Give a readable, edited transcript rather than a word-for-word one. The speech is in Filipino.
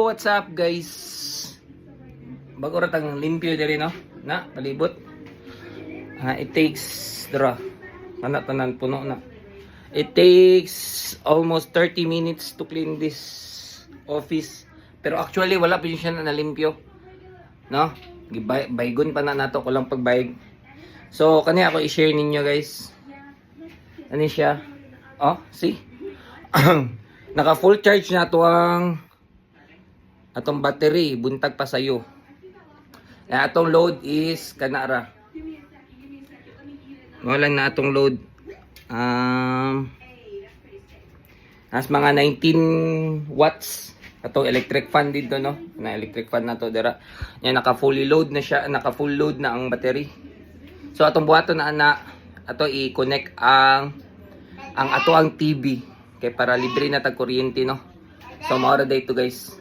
what's up guys? Bago ratang limpyo diri no? Na palibot. It takes tanan puno na. It takes almost 30 minutes to clean this office. Pero actually wala pa siya na nalimpyo. No? Baygon pa na nato ko lang pagbayg. So kani ako i-share ninyo guys. Ano siya? Oh, see? Naka full charge na to ang atong battery, buntag pa sayo. Atong load is kanara. Wala na atong load. As mga 19 watts atong electric fan dito no. Na electric fan na to dira. Yan naka fully load na siya, naka full load na ang battery. So atong buhaton na ana ato i-connect ang ato ang TV kay para libre na tag kuryente no. So maura dito guys.